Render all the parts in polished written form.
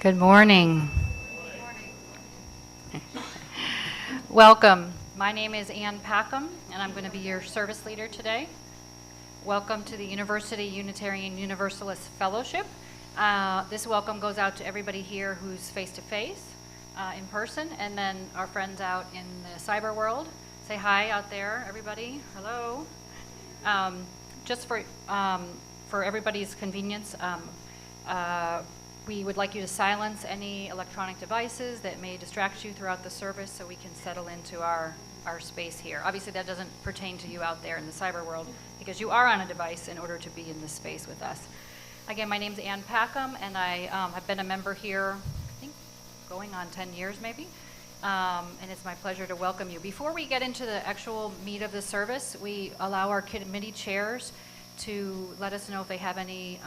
Good morning. Welcome. My name is Ann Packham, and I'm going to be your service leader today. Welcome to the University Unitarian Universalist Fellowship. This welcome goes out to everybody here who's face-to-face, in person, and then our friends out in the cyber world. Say hi out there, everybody. Hello. Just for everybody's convenience, we would like you to silence any electronic devices that may distract you throughout the service so we can settle into our space here. Obviously, that doesn't pertain to you out there in the cyber world because you are on a device in order to be in this space with us. Again, my name's Ann Packham, and I have been a member here, I think, going on 10 years maybe, and it's my pleasure to welcome you. Before we get into the actual meat of the service, we allow our committee chairs to let us know if they have any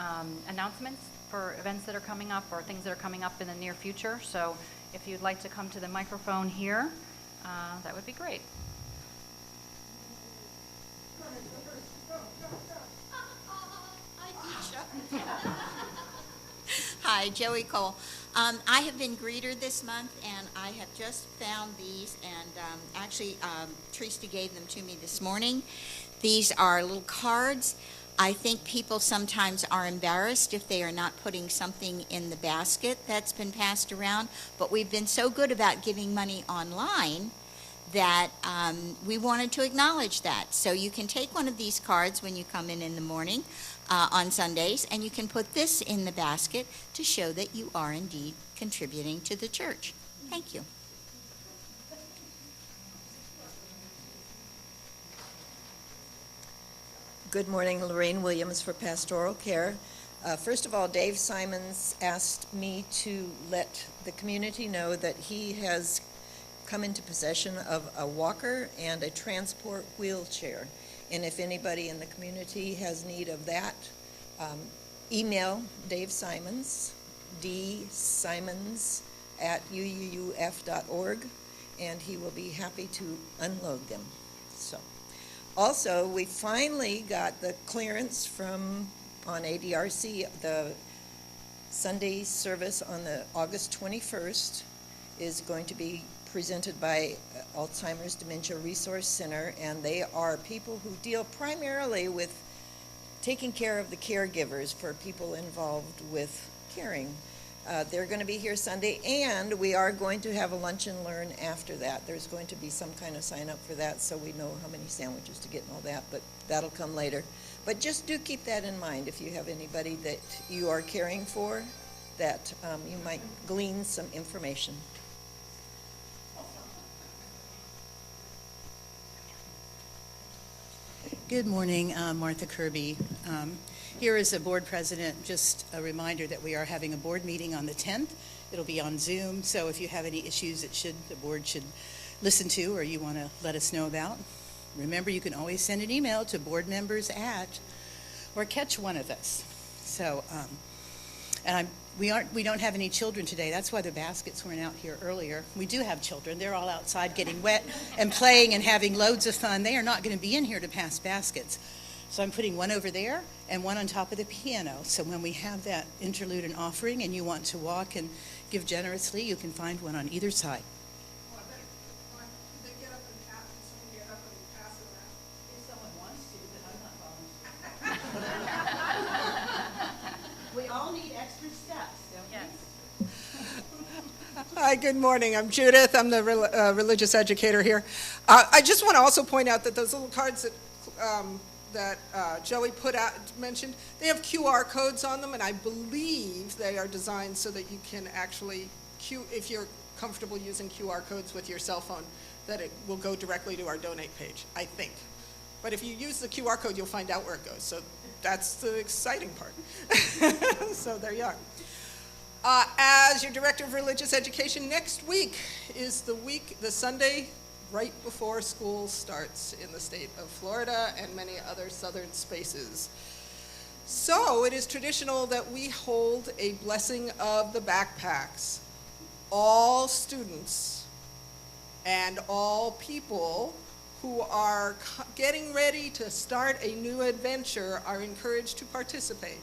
announcements for events that are coming up or things that are coming up in the near future. So if you'd like to come to the microphone here, that would be great. Hi, Joey Cole. I have been greeter this month, and I have just found these, and actually, Trista gave them to me this morning. These are little cards. I think people sometimes are embarrassed if they are not putting something in the basket that's been passed around, but we've been so good about giving money online that we wanted to acknowledge that. So you can take one of these cards when you come in the morning on Sundays, and you can put this in the basket to show that you are indeed contributing to the church. Thank you. Good morning, Lorraine Williams for Pastoral Care. First of all, Dave Simons asked me to let the community know that he has come into possession of a walker and a transport wheelchair. And if anybody in the community has need of that, email Dave Simons, dsimons@uuuf.org, and he will be happy to unload them. Also, we finally got the clearance on ADRC. The Sunday service on the August 21st is going to be presented by Alzheimer's Dementia Resource Center, and they are people who deal primarily with taking care of the caregivers for people involved with caring. They're going to be here Sunday, and we are going to have a lunch and learn after that. There's going to be some kind of sign up for that so we know how many sandwiches to get and all that, but that'll come later. But just do keep that in mind if you have anybody that you are caring for, that you might glean some information. Good morning, Martha Kirby. Here as a board president, just a reminder that we are having a board meeting on the 10th. It'll be on Zoom, so if you have any issues that the board should listen to or you want to let us know about, remember you can always send an email to board members or catch one of us. So, and we don't have any children today. That's why the baskets weren't out here earlier. We do have children. They're all outside getting wet and playing and having loads of fun. They are not going to be in here to pass baskets. So I'm putting one over there and one on top of the piano. So when we have that interlude and offering and you want to walk and give generously, you can find one on either side. Well, they get up and pass, someone get up and pass it around. If someone wants to, but I'm not volunteering. We all need extra steps, don't we? Yes. Hi, good morning. I'm Judith. I'm the religious educator here. I just want to also point out that those little cards that Joey mentioned, they have QR codes on them, and I believe they are designed so that you can actually, if you're comfortable using QR codes with your cell phone, that it will go directly to our donate page, I think. But if you use the QR code, you'll find out where it goes. So that's the exciting part. So there you are. As your director of religious education, next week is the Sunday right before school starts in the state of Florida and many other southern spaces. So it is traditional that we hold a blessing of the backpacks. All students and all people who are getting ready to start a new adventure are encouraged to participate.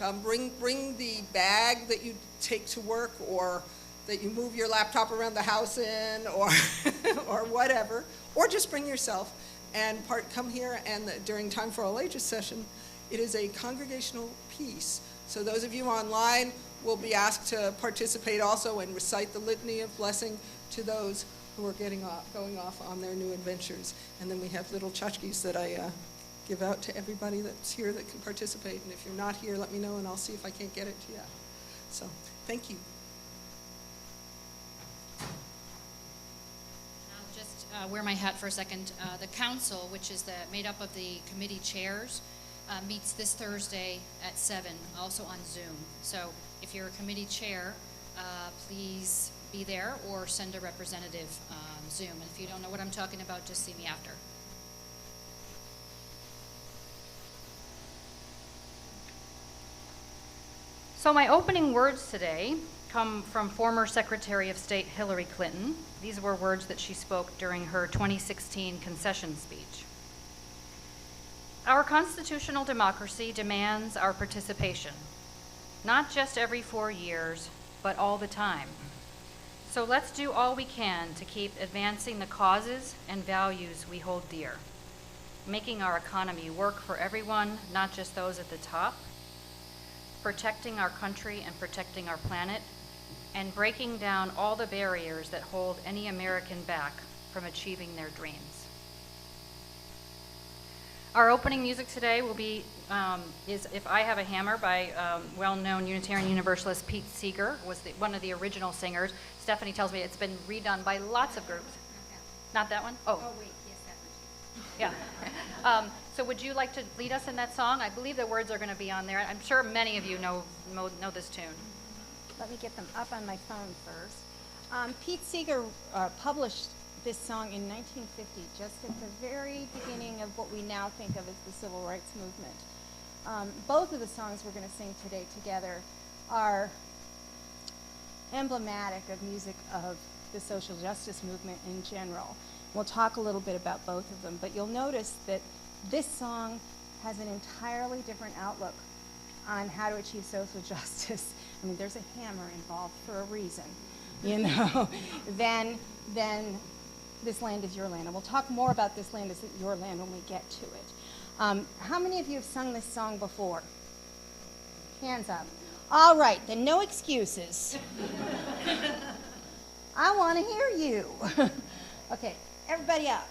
come. Bring the bag that you take to work, or that you move your laptop around the house in, or or whatever, or just bring yourself and come here. And during Time for All Ages session, it is a congregational piece. So those of you online will be asked to participate also and recite the litany of blessing to those who are going off on their new adventures. And then we have little tchotchkes that I give out to everybody that's here that can participate. And if you're not here, let me know, and I'll see if I can't get it to you. So, thank you. I'll just wear my hat for a second. The council, which is made up of the committee chairs, meets this Thursday at 7, also on Zoom. So if you're a committee chair, please be there or send a representative Zoom. And if you don't know what I'm talking about, just see me after. So my opening words today come from former Secretary of State Hillary Clinton. These were words that she spoke during her 2016 concession speech. Our constitutional democracy demands our participation, not just every 4 years, but all the time. So let's do all we can to keep advancing the causes and values we hold dear, making our economy work for everyone, not just those at the top, protecting our country and protecting our planet, and breaking down all the barriers that hold any American back from achieving their dreams. Our opening music today will be is "If I Have a Hammer" by well-known Unitarian Universalist Pete Seeger, was one of the original singers. Stephanie tells me it's been redone by lots of groups. Not that one? Oh. Oh, wait, yes, that one. Yeah. So would you like to lead us in that song? I believe the words are going to be on there. I'm sure many of you know this tune. Let me get them up on my phone first. Pete Seeger published this song in 1950, just at the very beginning of what we now think of as the Civil Rights Movement. Both of the songs we're going to sing today together are emblematic of music of the social justice movement in general. We'll talk a little bit about both of them, but you'll notice that this song has an entirely different outlook on how to achieve social justice. I mean, there's a hammer involved for a reason, you know, than This Land Is Your Land. And we'll talk more about This Land Is Your Land when we get to it. How many of you have sung this song before? Hands up. All right, then no excuses. I want to hear you. Okay, everybody up.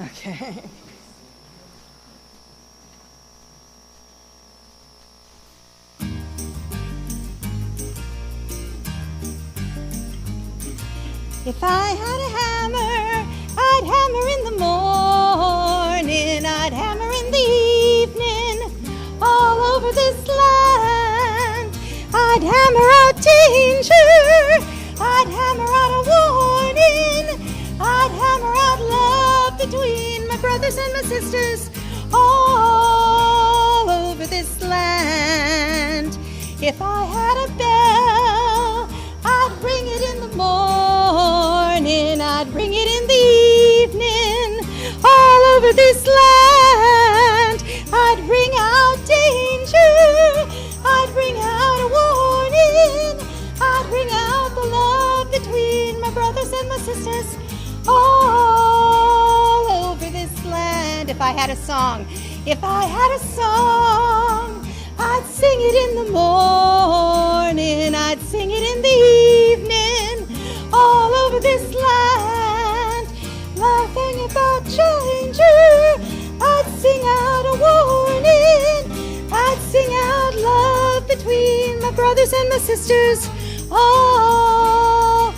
Okay. If I had a hammer, I'd hammer in the morning, I'd hammer in the evening, all over this land. I'd hammer out danger, I'd hammer out a warning, I'd hammer out love between my brothers and my sisters, all over this land. If I had a bell, I'd ring it in the morning, I'd ring it in the evening, all over this land. I'd ring out danger, I'd ring out a warning, I'd ring out the love between my brothers and my sisters, all over this land. If I had a song, if I had a song, I'd sing it in the morning, I'd sing it in the evening, all over this land. Laughing about danger, I'd sing out a warning, I'd sing out love between my brothers and my sisters, all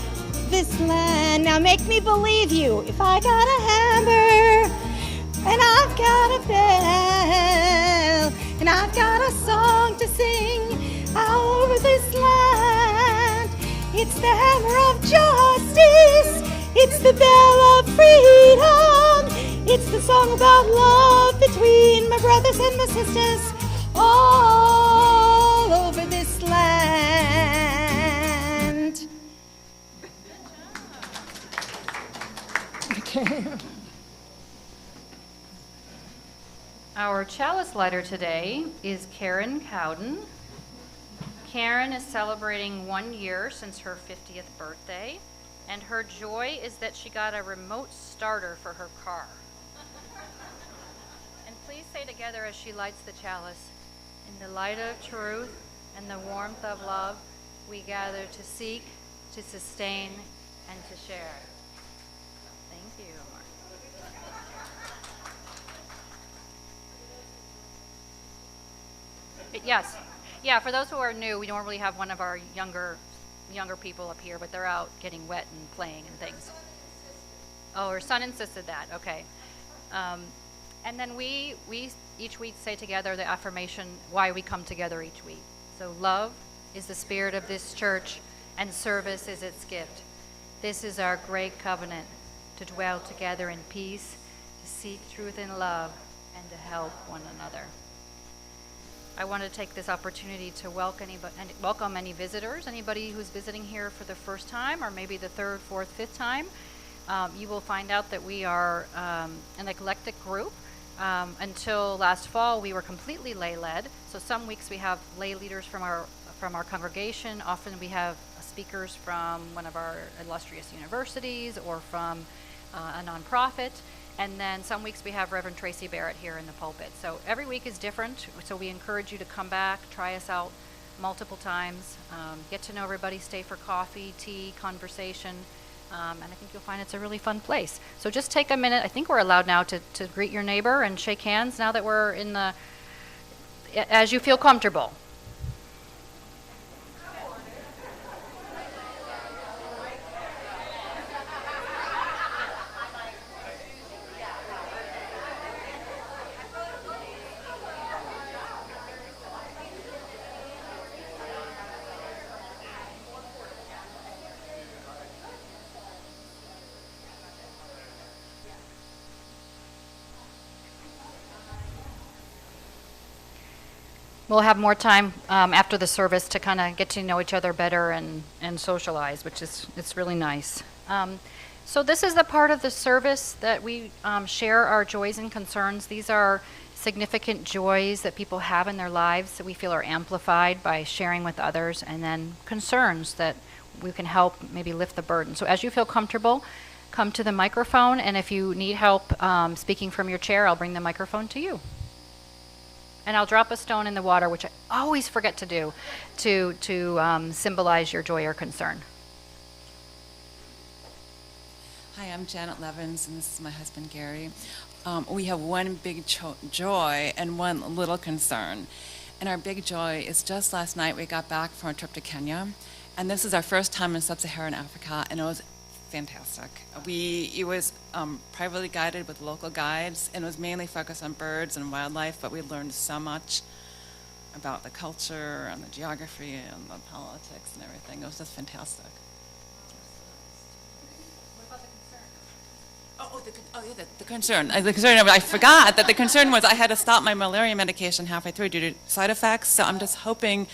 this land. Now make me believe you. If I got a hammer, and I've got a bell, and I've got a song to sing all over this land. It's the hammer of justice, it's the bell of freedom, it's the song about love between my brothers and my sisters, all over this land. Okay. Our chalice first letter today is Karen Cowden. Karen is celebrating 1 year since her 50th birthday, and her joy is that she got a remote starter for her car. And please say together as she lights the chalice, in the light of truth and the warmth of love, we gather to seek, to sustain, and to share. Thank you. Yes. Yeah, for those who are new, we normally have one of our younger people up here, but they're out getting wet and playing and things. Oh, her son insisted that. Okay. And then we each week say together the affirmation why we come together each week. So love is the spirit of this church, and service is its gift. This is our great covenant, to dwell together in peace, to seek truth in love, and to help one another. I want to take this opportunity to welcome any visitors, anybody who's visiting here for the first time, or maybe the third, fourth, fifth time. You will find out that we are an eclectic group. Until last fall, we were completely lay-led. So some weeks we have lay leaders from our congregation. Often we have speakers from one of our illustrious universities or from a nonprofit. And then some weeks we have Reverend Tracy Barrett here in the pulpit. So every week is different. So we encourage you to come back, try us out multiple times, get to know everybody, stay for coffee, tea, conversation. And I think you'll find it's a really fun place. So just take a minute. I think we're allowed now to greet your neighbor and shake hands now that we're as you feel comfortable. We'll have more time after the service to kind of get to know each other better and socialize, which is it's really nice. So this is the part of the service that we share our joys and concerns. These are significant joys that people have in their lives that we feel are amplified by sharing with others, and then concerns that we can help maybe lift the burden. So as you feel comfortable, come to the microphone, and if you need help speaking from your chair, I'll bring the microphone to you. And I'll drop a stone in the water, which I always forget to do, to symbolize your joy or concern. Hi, I'm Janet Levins, and this is my husband, Gary. We have one big joy and one little concern. And our big joy is just last night we got back from a trip to Kenya. And this is our first time in sub-Saharan Africa, and it was fantastic. It was privately guided with local guides, and it was mainly focused on birds and wildlife, but we learned so much about the culture and the geography and the politics and everything. It was just fantastic. The concern. I forgot that the concern was I had to stop my malaria medication halfway through due to side effects, so I'm just hoping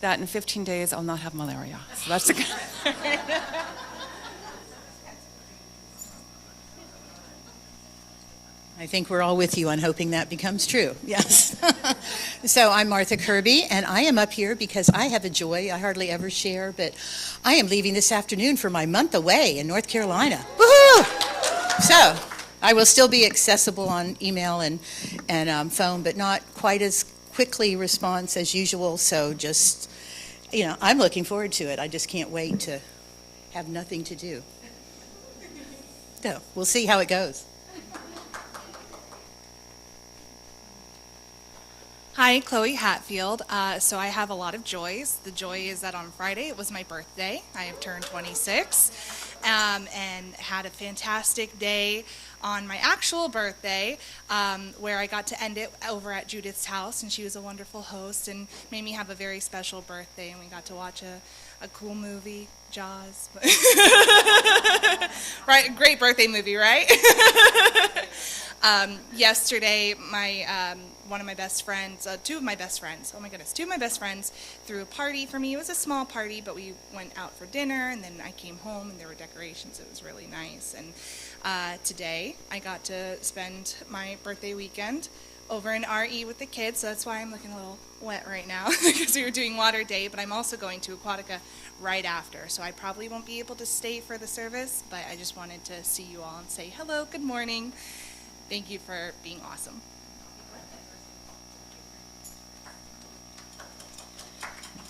that in 15 days I'll not have malaria. So that's the I think we're all with you on hoping that becomes true. Yes. So I'm Martha Kirby, and I am up here because I have a joy I hardly ever share, but I am leaving this afternoon for my month away in North Carolina. Woohoo! So I will still be accessible on email and phone, but not quite as quickly response as usual. So just, I'm looking forward to it. I just can't wait to have nothing to do. So we'll see how it goes. Hi, Chloe Hatfield. So I have a lot of joys. The joy is that on Friday it was my birthday. I have turned 26 and had a fantastic day on my actual birthday where I got to end it over at Judith's house, and she was a wonderful host and made me have a very special birthday, and we got to watch a cool movie, Jaws. Right, great birthday movie, right? Yesterday, one of my best friends, two of my best friends threw a party for me. It was a small party, but we went out for dinner, and then I came home, and there were decorations. It was really nice. And today, I got to spend my birthday weekend over in RE with the kids, so that's why I'm looking a little wet right now because we were doing water day, but I'm also going to Aquatica right after, so I probably won't be able to stay for the service, but I just wanted to see you all and say hello, good morning. Thank you for being awesome.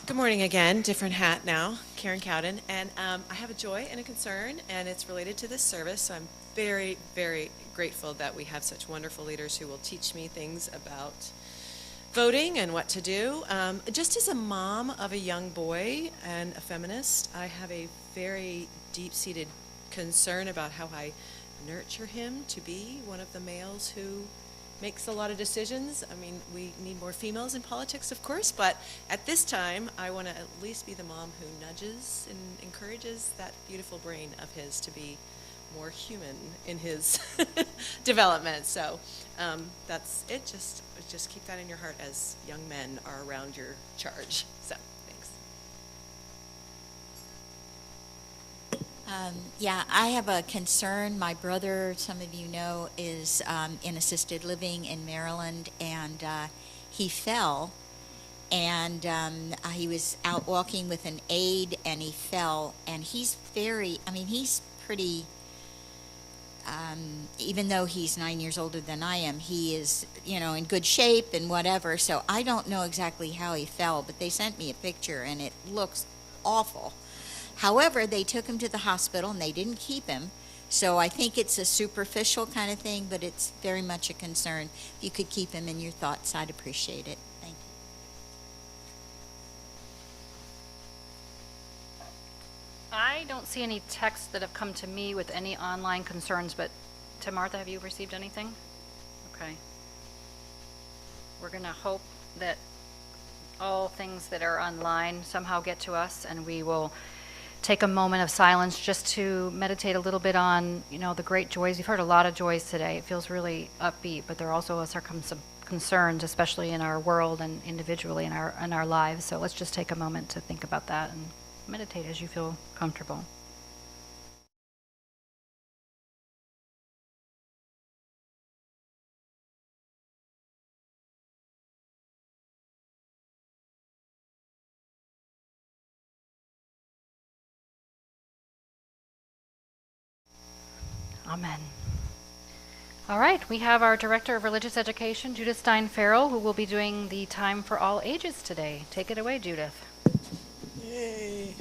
Good morning again, different hat now, Karen Cowden, and I have a joy and a concern, and it's related to this service, so I'm very, very grateful that we have such wonderful leaders who will teach me things about voting and what to do. Just as a mom of a young boy and a feminist, I have a very deep-seated concern about how I nurture him to be one of the males who makes a lot of decisions. I mean, we need more females in politics, of course, but at this time, I want to at least be the mom who nudges and encourages that beautiful brain of his to be more human in his development. So that's it. Just keep that in your heart as young men are around your charge. So thanks. Yeah, I have a concern. My brother, some of you know, is in assisted living in Maryland, and he fell, and he was out walking with an aide, and he fell, and he's pretty, even though he's 9 years older than I am, he is, in good shape and whatever, so I don't know exactly how he fell, but they sent me a picture, and it looks awful. However, they took him to the hospital and they didn't keep him. So I think it's a superficial kind of thing, but it's very much a concern. If you could keep him in your thoughts, I'd appreciate it. Thank you. I don't see any texts that have come to me with any online concerns, but to Martha, have you received anything? Okay. We're going to hope that all things that are online somehow get to us, and we will take a moment of silence just to meditate a little bit on, the great joys. We've heard a lot of joys today. It feels really upbeat, but there also are some concerns, especially in our world and individually in our lives. So let's just take a moment to think about that and meditate as you feel comfortable. Amen. All right, we have our Director of Religious Education, Judith Stein-Farrell, who will be doing the Time for All Ages today. Take it away, Judith. Yay.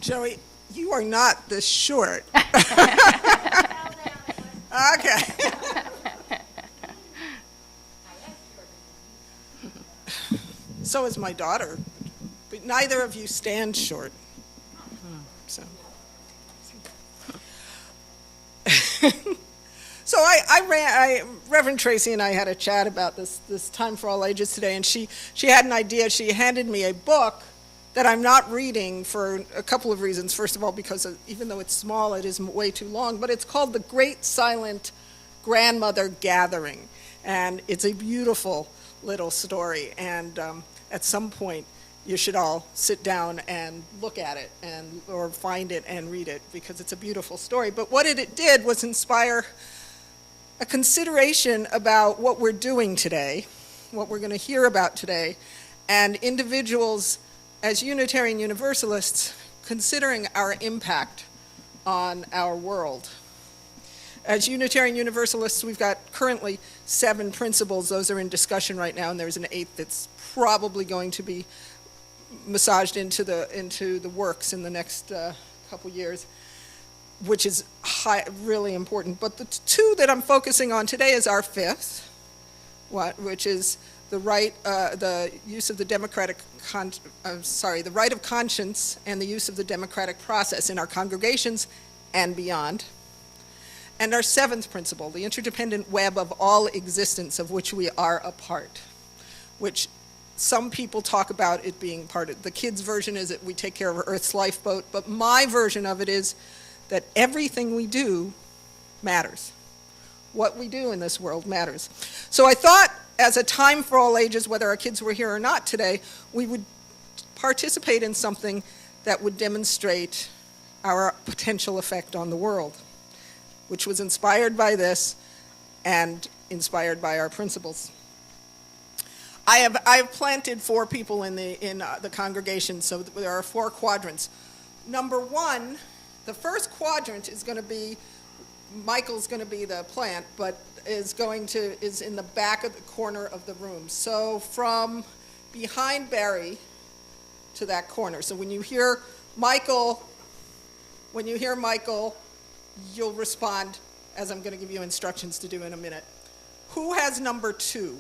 Joey, you are not this short. Okay. So is my daughter, but neither of you stand short. So. So Reverend Tracy and I had a chat about this Time for All Ages today, and she had an idea. She handed me a book that I'm not reading for a couple of reasons. First of all, because even though it's small, it is way too long, but it's called The Great Silent Grandmother Gathering, and it's a beautiful little story, and at some point, you should all sit down and look at it or find it and read it, because it's a beautiful story. But what it did was inspire a consideration about what we're doing today, what we're going to hear about today, and individuals as Unitarian Universalists considering our impact on our world. As Unitarian Universalists, we've got currently 7 principles. Those are in discussion right now, and there's an 8th that's probably going to be massaged into the works in the next couple years, which is really important. But the 2 that I'm focusing on today is our 5th, which is the right, the use of the the right of conscience and the use of the democratic process in our congregations and beyond. And our 7th principle, the interdependent web of all existence of which we are a part, which some people talk about it being part of. The kids' version is that we take care of Earth's lifeboat, but my version of it is that everything we do matters. What we do in this world matters. So I thought, as a Time for All Ages, whether our kids were here or not today, we would participate in something that would demonstrate our potential effect on the world, which was inspired by this and inspired by our principles. I have planted 4 people in the congregation, so there are 4 quadrants. Number 1, the first quadrant is going to be, Michael's going to be the plant, but is in the back of the corner of the room. So from behind Barry to that corner. So when you hear Michael, you'll respond as I'm going to give you instructions to do in a minute. Who has number 2?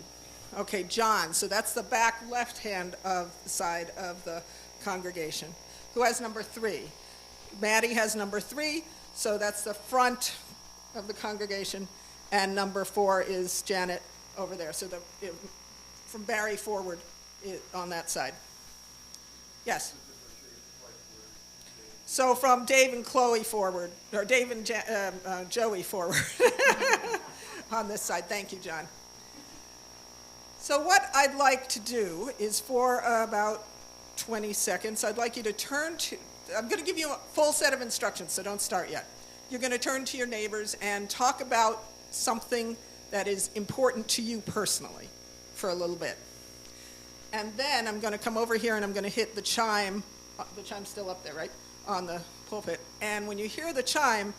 Okay, John. So that's the back left hand of the side of the congregation. Who has number 3? Maddie has number 3, so that's the front of the congregation, and number 4 is Janet over there. So from Barry forward on that side. Yes. So from Dave and Chloe forward, or Dave and Joey forward on this side. Thank you, John. So what I'd like to do is for about 20 seconds, I'd like you to turn to, I'm going to give you a full set of instructions, so don't start yet. You're going to turn to your neighbors and talk about something that is important to you personally for a little bit. And then I'm going to come over here and I'm going to hit the chime. The chime's still up there, right? On the pulpit. And when you hear the chime,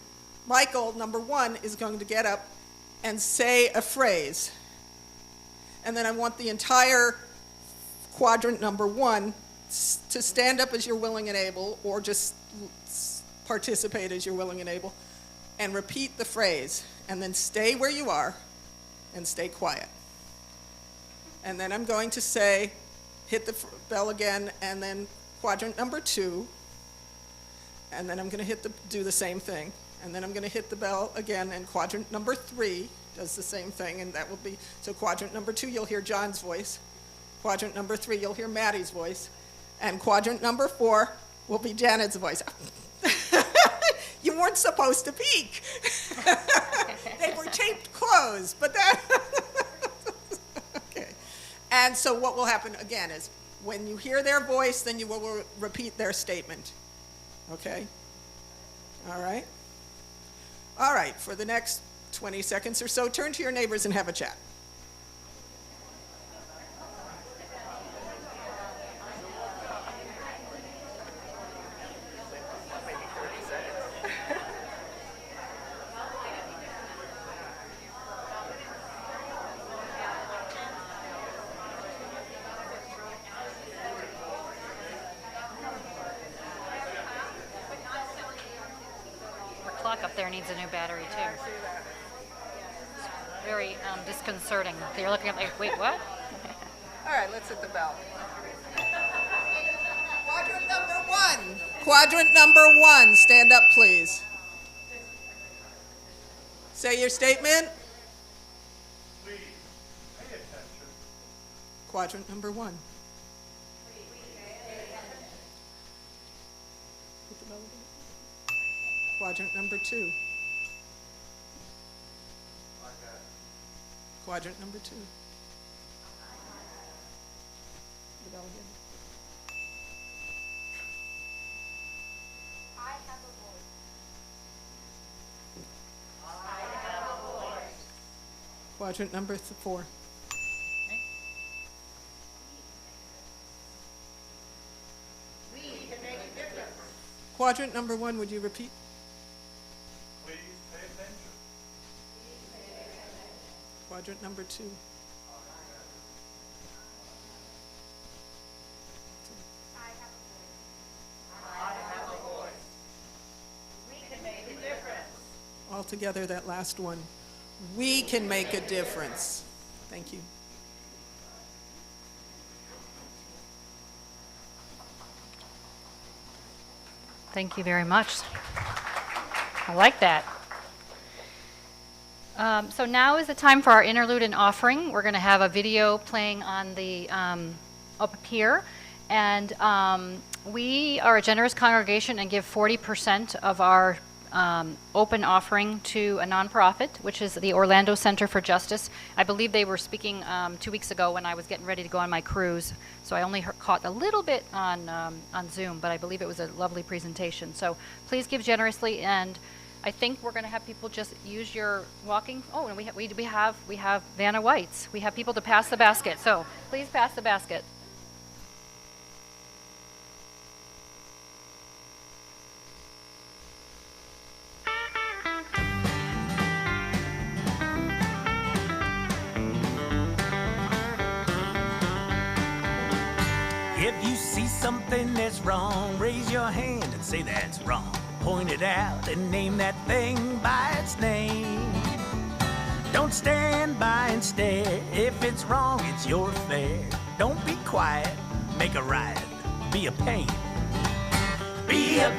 Michael, number 1, is going to get up and say a phrase. And then I want the entire quadrant number 1 to stand up as you're willing and able, or just participate as you're willing and able, and repeat the phrase. And then stay where you are and stay quiet. And then I'm going to say, hit the bell again, and then quadrant number 2. And then I'm going to do the same thing. And then I'm going to hit the bell again, and quadrant number 3 does the same thing, and that will be, so quadrant number 2, you'll hear John's voice. Quadrant number 3, you'll hear Maddie's voice. And quadrant number 4 will be Janet's voice. You weren't supposed to peek. They were taped closed, but that, okay. And so what will happen again is, when you hear their voice, then you will repeat their statement. Okay? All right? All right, for the next 20 seconds or so, turn to your neighbors and have a chat. Clock up there needs a new battery too. Very disconcerting. You're looking at like, wait, what? All right, let's hit the bell. Quadrant number 1. Quadrant number 1. Stand up, please. Say your statement. Please, pay attention. Quadrant number 1. Hit the bell again. Quadrant number 2. Quadrant number 2. The bell again. I have a voice. Quadrant number 4. We can make a difference. Quadrant number 1, would you repeat? Please pay attention. Quadrant number 2. All together, that last one. We can make a difference. Thank you. Thank you very much. I like that. So now is the time for our interlude and offering. We're going to have a video playing on the up here, and we are a generous congregation and give 40% of our open offering to a nonprofit, which is the Orlando Center for Justice. I believe they were speaking 2 weeks ago when I was getting ready to go on my cruise, so I only caught a little bit on Zoom, but I believe it was a lovely presentation. So please give generously, and I think we're going to have people just use your walking. Oh, and we have Vanna Whites. We have people to pass the basket. So please pass the basket. If you see something that's wrong, raise your hand and say that's wrong. Point it out and name that thing by its name. Don't stand by and stare. If it's wrong, it's your affair. Don't be quiet, make a riot, be a pain. Be a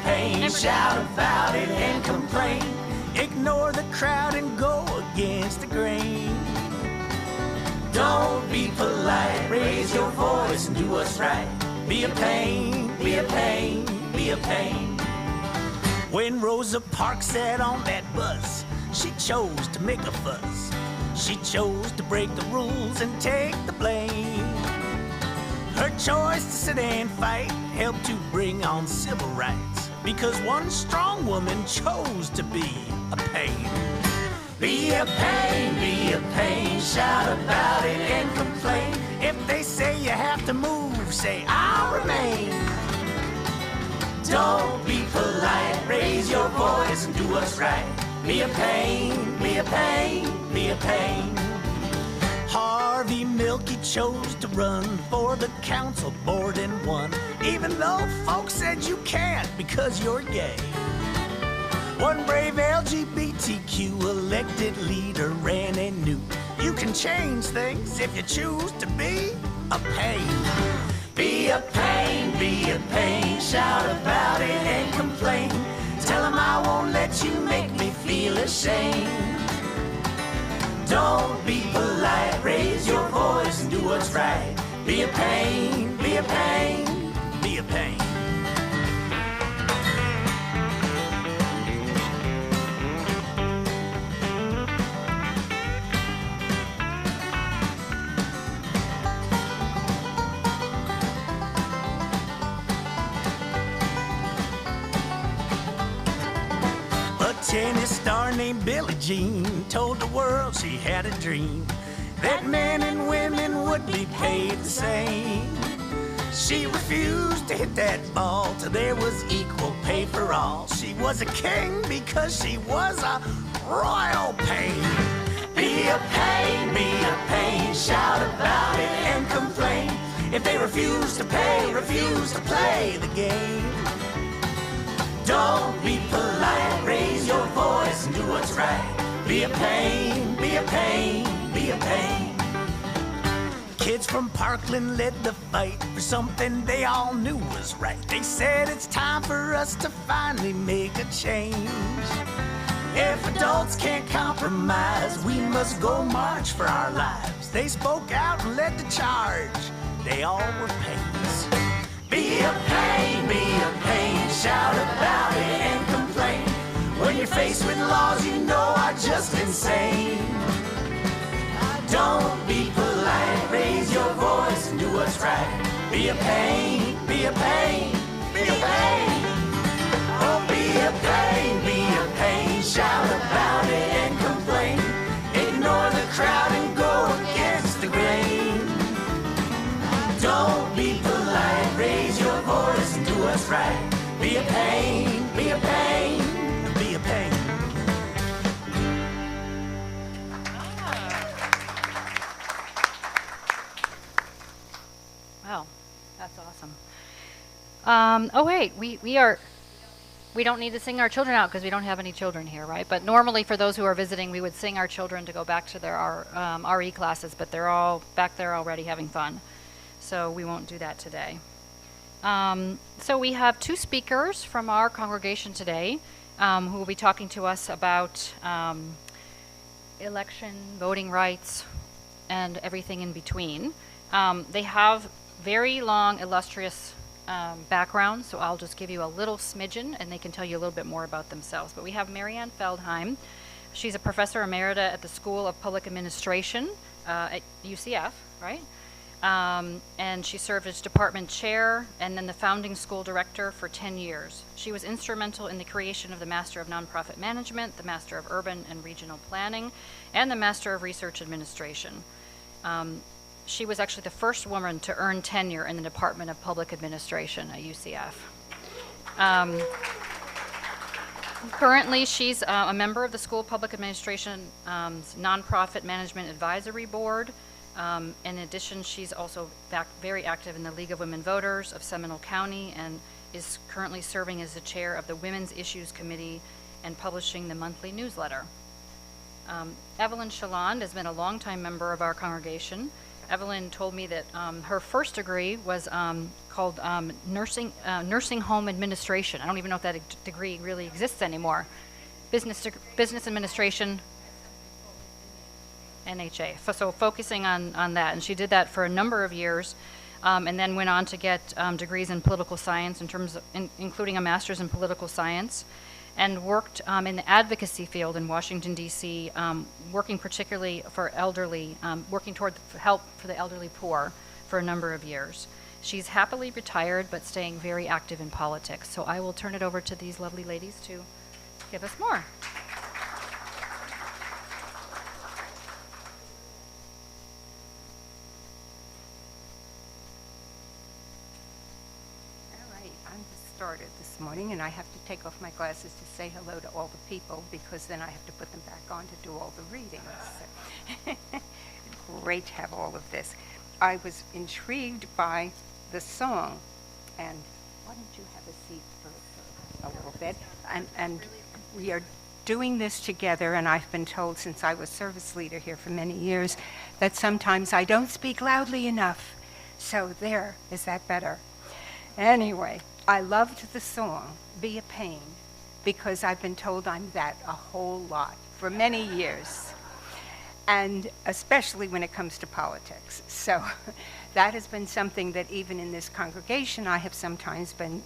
pain, shout about it and complain. Ignore the crowd and go against the grain. Don't be polite, raise your voice and do what's right. Be a pain, be a pain, be a pain. When Rosa Parks sat on that bus, she chose to make a fuss. She chose to break the rules and take the blame. Her choice to sit and fight helped to bring on civil rights, because one strong woman chose to be a pain. Be a pain, shout about it and complain. If they say you have to move, say I'll remain. Don't be polite, raise your voice and do what's right. Be a pain, be a pain, be a pain. Harvey Milk chose to run for the council board and won, even though folks said you can't because you're gay. One brave LGBTQ elected leader ran and knew you can change things if you choose to be a pain. Be a pain, shout about it and complain. Tell them I won't let you make me feel ashamed. Don't be polite, raise your voice and do what's right. Be a pain, be a pain, be a pain. Tennis star named Billie Jean told the world she had a dream that men and women would be paid the same. She refused to hit that ball till there was equal pay for all. She was a king because she was a royal pain. Be a pain, shout about it and complain. If they refuse to pay, refuse to play the game. Don't be polite, raise your voice and do what's right. Be a pain, be a pain, be a pain. Kids from Parkland led the fight for something they all knew was right. They said it's time for us to finally make a change. If adults can't compromise, we must go march for our lives. They spoke out and led the charge. They all were pains. Be a pain, shout about it and complain. When you're faced with laws you know are just insane. Don't be polite, raise your voice and do what's right. Be a pain, be a pain, be a pain. Oh, be a pain, shout about it and complain. Ignore the crowd and go against the grain. Don't be polite, raise your voice and do what's right. Be a pain, be a pain, be a pain. Wow, that's awesome. Oh wait, we don't need to sing our children out because we don't have any children here, right? But normally for those who are visiting, we would sing our children to go back to their RE classes, but they're all back there already having fun. So we won't do that today. So we have two speakers from our congregation today who will be talking to us about election, voting rights, and everything in between. They have very long, illustrious backgrounds, so I'll just give you a little smidgen, and they can tell you a little bit more about themselves. But we have Marianne Feldheim. She's a professor emerita at the School of Public Administration at UCF, right? And she served as department chair and then the founding school director for 10 years. She was instrumental in the creation of the Master of Nonprofit Management, the Master of Urban and Regional Planning, and the Master of Research Administration. She was actually the first woman to earn tenure in the Department of Public Administration at UCF. Currently, she's a member of the School Public Administration Nonprofit Management Advisory Board. In addition, she's also very active in the League of Women Voters of Seminole County and is currently serving as the chair of the Women's Issues Committee and publishing the monthly newsletter. Evelyn Chiland has been a longtime member of our congregation. Evelyn told me that her first degree was called nursing home administration. I don't even know if that degree really exists anymore. Business administration, NHA. So focusing on that, and she did that for a number of years, and then went on to get degrees in political science, including a master's in political science, and worked in the advocacy field in Washington, D.C., working particularly for elderly, working toward help for the elderly poor for a number of years. She's happily retired, but staying very active in politics. So I will turn it over to these lovely ladies to give us more. Started this morning, and I have to take off my glasses to say hello to all the people because then I have to put them back on to do all the reading. So. Great to have all of this. I was intrigued by the song, and why don't you have a seat for a little bit? And we are doing this together, and I've been told since I was service leader here for many years that sometimes I don't speak loudly enough. So there, is that better? Anyway, I loved the song, Be a Pain, because I've been told I'm that a whole lot for many years, and especially when it comes to politics. So that has been something that even in this congregation I have sometimes been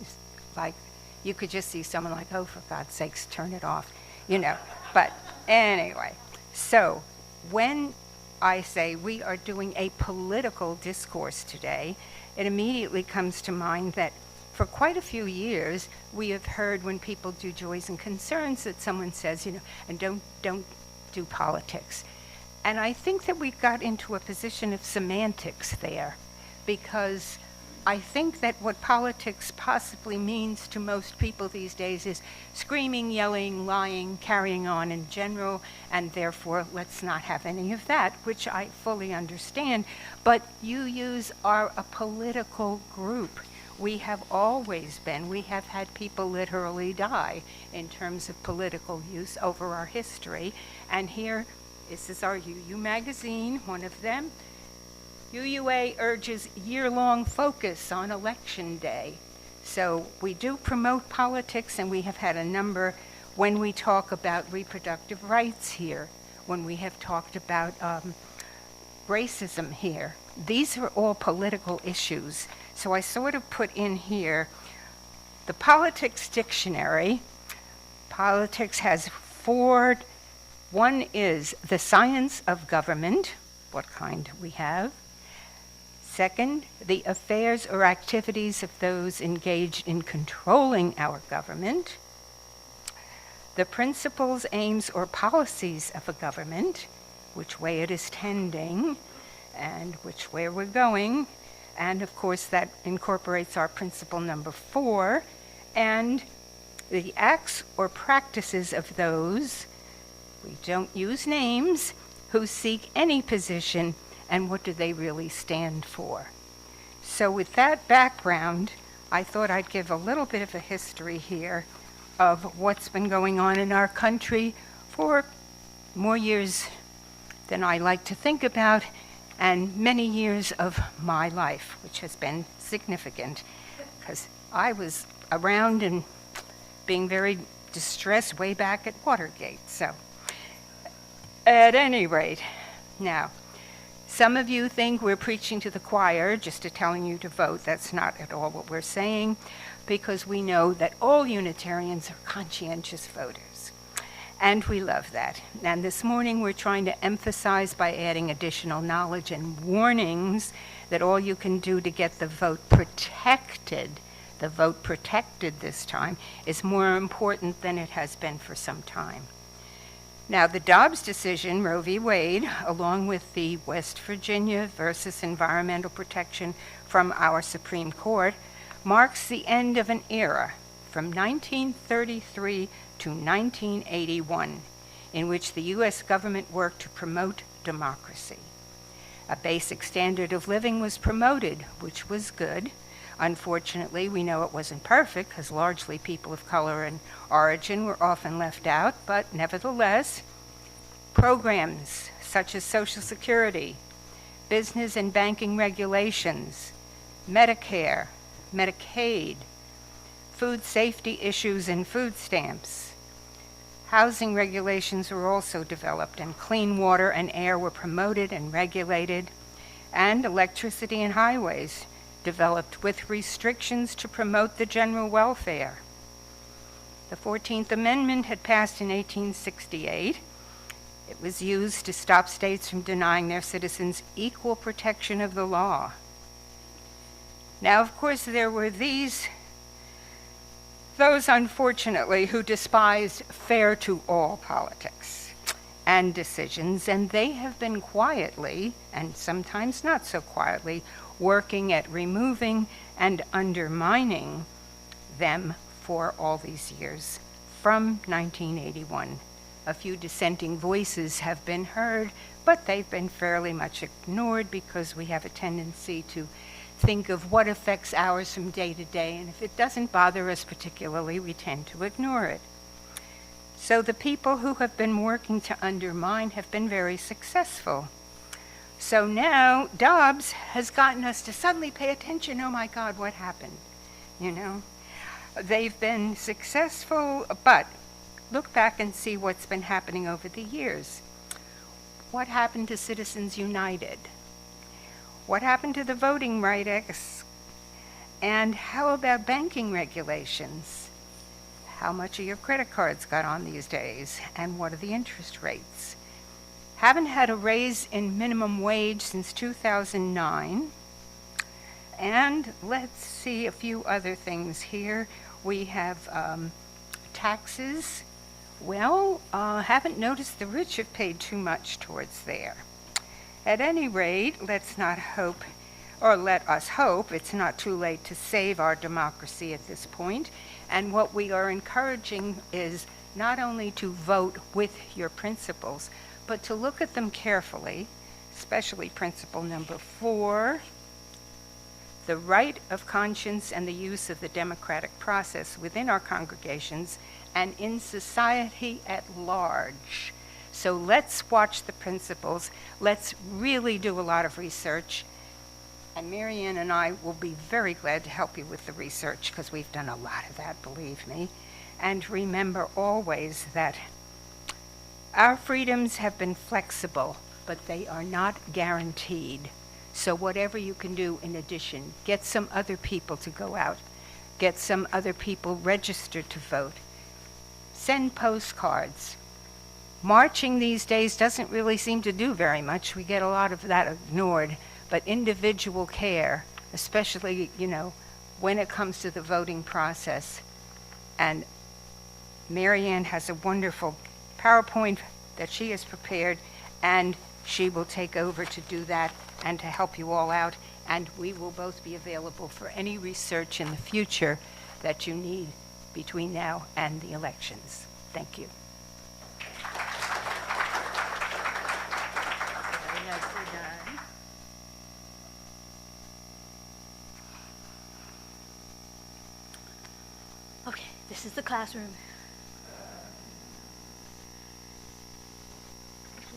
like, you could just see someone like, oh, for God's sakes, turn it off, you know. But anyway, so when I say we are doing a political discourse today, it immediately comes to mind that for quite a few years, we have heard when people do joys and concerns that someone says, you know, and don't do politics. And I think that we got into a position of semantics there, because I think that what politics possibly means to most people these days is screaming, yelling, lying, carrying on in general, and therefore let's not have any of that, which I fully understand. But UUs are a political group. We have always been. We have had people literally die in terms of political use over our history. And here, this is our UU magazine, one of them. UUA urges year-long focus on Election Day. So we do promote politics, and we have had a number when we talk about reproductive rights here, when we have talked about racism here. These are all political issues. So I sort of put in here the politics dictionary. Politics has 4. One is the science of government, what kind we have. Second, the affairs or activities of those engaged in controlling our government. The principles, aims, or policies of a government, which way it is tending, and which way we're going. And of course, that incorporates our principle number 4, and the acts or practices of those, we don't use names, who seek any position, and what do they really stand for. So with that background, I thought I'd give a little bit of a history here of what's been going on in our country for more years than I like to think about, and many years of my life, which has been significant, because I was around and being very distressed way back at Watergate. So at any rate, now, some of you think we're preaching to the choir, just to telling you to vote. That's not at all what we're saying, because we know that all Unitarians are conscientious voters. And we love that. And this morning we're trying to emphasize by adding additional knowledge and warnings that all you can do to get the vote protected this time, is more important than it has been for some time. Now, the Dobbs decision, Roe v. Wade, along with the West Virginia versus environmental protection from our Supreme Court, marks the end of an era from 1933 to 1981 in which the U.S. government worked to promote democracy. A basic standard of living was promoted, which was good. Unfortunately, we know it wasn't perfect because largely people of color and origin were often left out, but nevertheless, programs such as Social Security, business and banking regulations, Medicare, Medicaid, food safety issues and food stamps, housing regulations were also developed, and clean water and air were promoted and regulated, and electricity and highways developed with restrictions to promote the general welfare. The 14th Amendment had passed in 1868. It was used to stop states from denying their citizens equal protection of the law. Now, of course, there were those unfortunately who despised fair to all politics and decisions, and they have been quietly, and sometimes not so quietly, working at removing and undermining them for all these years, from 1981. A few dissenting voices have been heard, but they've been fairly much ignored because we have a tendency to think of what affects ours from day to day, and if it doesn't bother us particularly, we tend to ignore it. So the people who have been working to undermine have been very successful. So now Dobbs has gotten us to suddenly pay attention. Oh my God, what happened? You know, they've been successful, but look back and see what's been happening over the years. What happened to Citizens United? What happened to the Voting Rights? And how about banking regulations? How much of your credit cards got on these days? And what are the interest rates? Haven't had a raise in minimum wage since 2009. And let's see a few other things here. We have taxes. Well, haven't noticed the rich have paid too much towards there. At any rate, let us hope it's not too late to save our democracy at this point. And what we are encouraging is not only to vote with your principles, but to look at them carefully, especially principle number 4, the right of conscience and the use of the democratic process within our congregations and in society at large. So let's watch the principles. Let's really do a lot of research. And Marianne and I will be very glad to help you with the research because we've done a lot of that, believe me. And remember always that our freedoms have been flexible, but they are not guaranteed. So whatever you can do in addition, get some other people to go out, get some other people registered to vote, send postcards. Marching these days doesn't really seem to do very much. We get a lot of that ignored, but individual care, especially, when it comes to the voting process. And Marianne has a wonderful PowerPoint that she has prepared, and she will take over to do that and to help you all out. And we will both be available for any research in the future that you need between now and the elections. Thank you. Very nicely done. Okay, this is the classroom.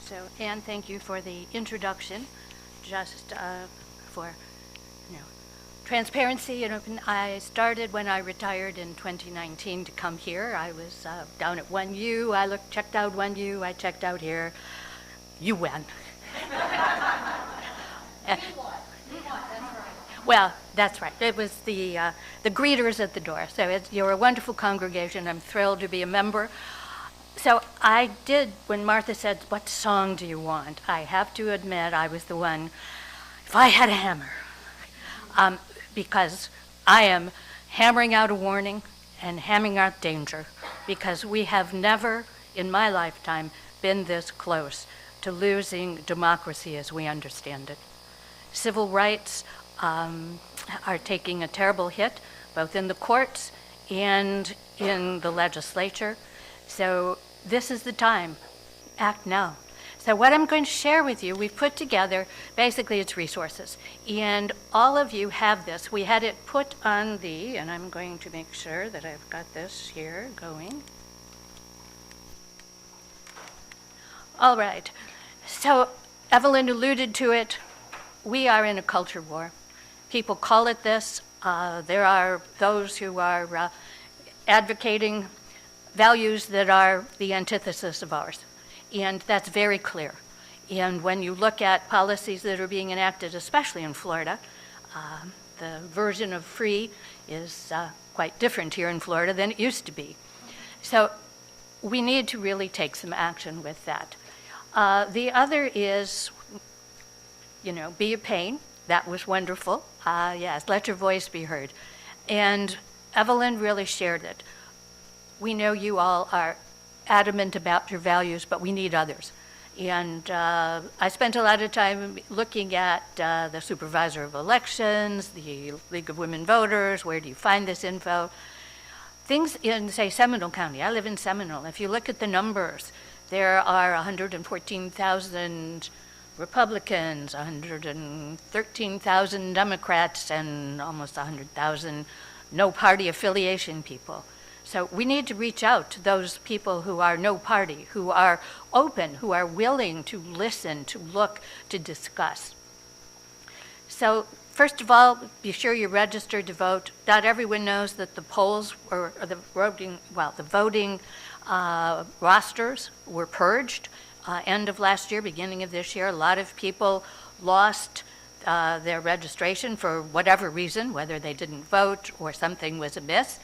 So, Anne, thank you for the introduction. Just for, transparency and open. I started when I retired in 2019 to come here. I was down at 1U. I checked out 1U. I checked out here. You won. Well, that's right. It was the greeters at the door. So you're a wonderful congregation. I'm thrilled to be a member. So I did, when Martha said, what song do you want? I have to admit I was the one if I had a hammer, because I am hammering out a warning and hammering out danger, because we have never in my lifetime been this close to losing democracy as we understand it. Civil rights are taking a terrible hit, both in the courts and in the legislature. So this is the time. Act now. So what I'm going to share with you, we've put together, basically it's resources. And all of you have this. We had it put on and I'm going to make sure that I've got this here going. All right. So Evelyn alluded to it. We are in a culture war. People call it this. There are those who are advocating values that are the antithesis of ours. And that's very clear. And when you look at policies that are being enacted, especially in Florida, the version of free is quite different here in Florida than it used to be. So we need to really take some action with that. The other is, be a pain. That was wonderful. Yes, let your voice be heard. And Evelyn really shared it. We know you all are adamant about your values, but we need others. And I spent a lot of time looking at the Supervisor of Elections, the League of Women Voters, where do you find this info? Things in, say, Seminole County. I live in Seminole. If you look at the numbers, there are 114,000 Republicans, 113,000 Democrats, and almost 100,000 no party affiliation people. So we need to reach out to those people who are no party, who are open, who are willing to listen, to look, to discuss. So first of all, be sure you're registered to vote. Not everyone knows that the polls or the voting rosters were purged end of last year, beginning of this year. A lot of people lost their registration for whatever reason, whether they didn't vote or something was amiss.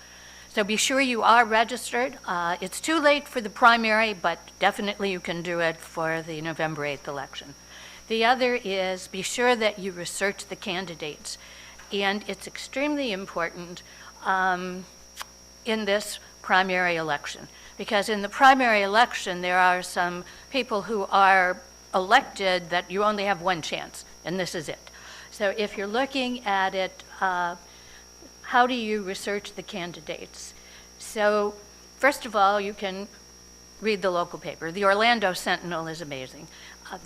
So be sure you are registered. It's too late for the primary, but definitely you can do it for the November 8th election. The other is be sure that you research the candidates. And it's extremely important in this primary election, because in the primary election, there are some people who are elected that you only have one chance, and this is it. So if you're looking at it, how do you research the candidates? So first of all, you can read the local paper. The Orlando Sentinel is amazing.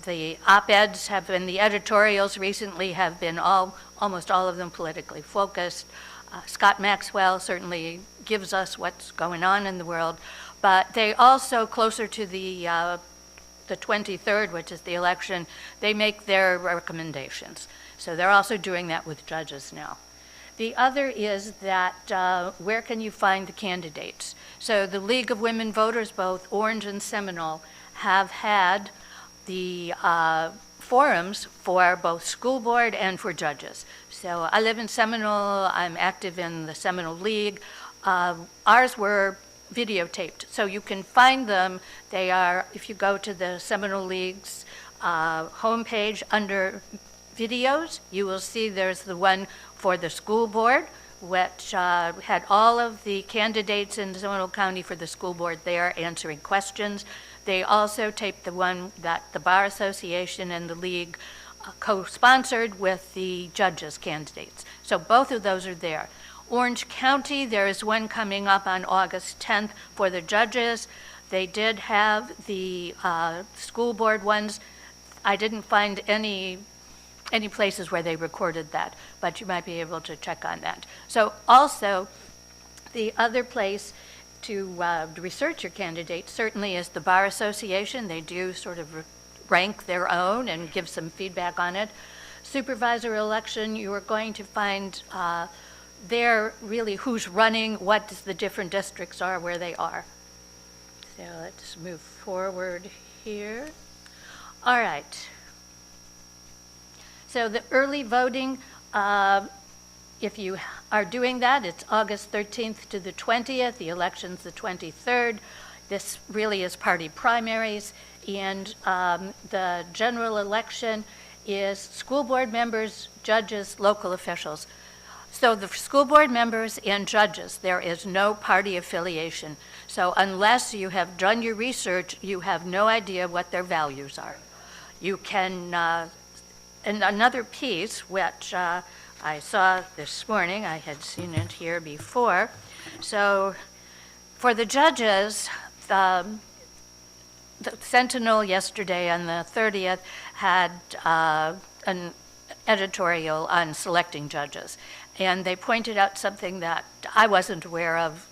The op-eds have been, the editorials recently have been almost all of them politically focused. Scott Maxwell certainly gives us what's going on in the world, but they also, closer to the 23rd, which is the election, they make their recommendations. So they're also doing that with judges now. The other is that where can you find the candidates? So the League of Women Voters, both Orange and Seminole, have had the forums for both school board and for judges. So I live in Seminole. I'm active in the Seminole League. Ours were videotaped, so you can find them. They are, if you go to the Seminole League's homepage under videos, you will see there's the one for the school board, which had all of the candidates in Seminole County for the school board there answering questions. They also taped the one that the Bar Association and the League co-sponsored with the judges' candidates. So both of those are there. Orange County, there is one coming up on August 10th for the judges. They did have the school board ones. I didn't find any places where they recorded that, but you might be able to check on that. So also, the other place to research your candidates certainly is the Bar Association. They do sort of rank their own and give some feedback on it. Supervisor election, you are going to find there really who's running, what the different districts are, where they are. So let's move forward here. All right. So the early voting, if you are doing that, it's August 13th to the 20th. The election's the 23rd. This really is party primaries. And the general election is school board members, judges, local officials. So the school board members and judges, there is no party affiliation. So unless you have done your research, you have no idea what their values are. You can, and another piece, which I saw this morning, I had seen it here before. So for the judges, the Sentinel yesterday on the 30th had an editorial on selecting judges. And they pointed out something that I wasn't aware of,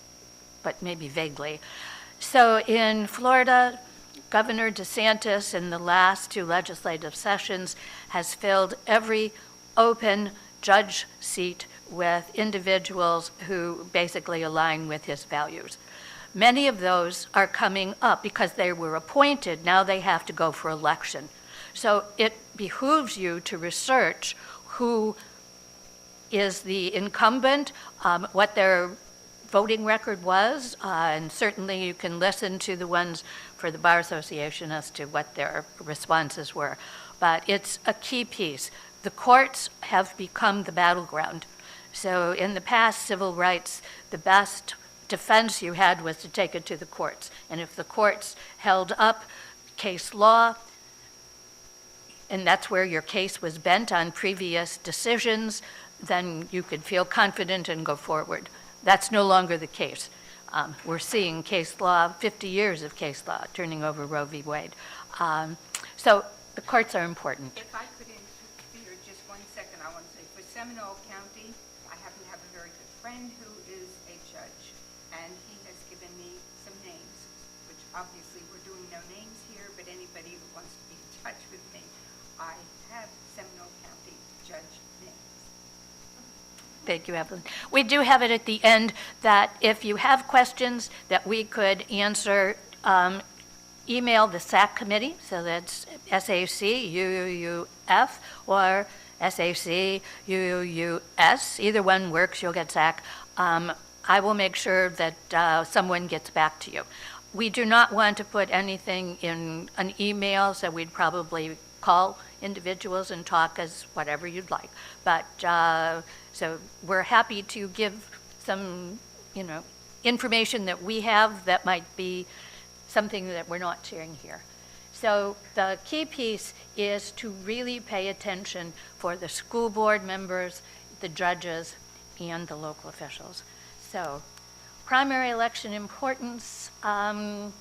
but maybe vaguely. So in Florida, Governor DeSantis in the last 2 legislative sessions has filled every open judge seat with individuals who basically align with his values. Many of those are coming up because they were appointed. Now they have to go for election. So it behooves you to research who is the incumbent, what their voting record was, and certainly you can listen to the ones for the Bar Association as to what their responses were. But it's a key piece. The courts have become the battleground. So in the past, civil rights, the best defense you had was to take it to the courts. And if the courts held up case law, and that's where your case was bent on previous decisions, then you could feel confident and go forward. That's no longer the case. We're seeing case law, 50 years of case law, turning over Roe v. Wade. So the courts are important. If I could interfere just 1 second, I want to say, for Seminole County, I happen to have a very good friend who is a judge, and he has given me some names, which obviously we're doing no names here, but anybody who wants to be in touch with me, I have Seminole County judge names. Thank you, Evelyn. We do have it at the end that if you have questions that we could answer, email the SAC committee, so that's SAC-UUF or SAC-UUS. Either one works, you'll get SAC. I will make sure that someone gets back to you. We do not want to put anything in an email, so we'd probably call individuals and talk as whatever you'd like. But so we're happy to give some, information that we have that might be something that we're not sharing here. So the key piece is to really pay attention for the school board members, the judges, and the local officials. So primary election importance, the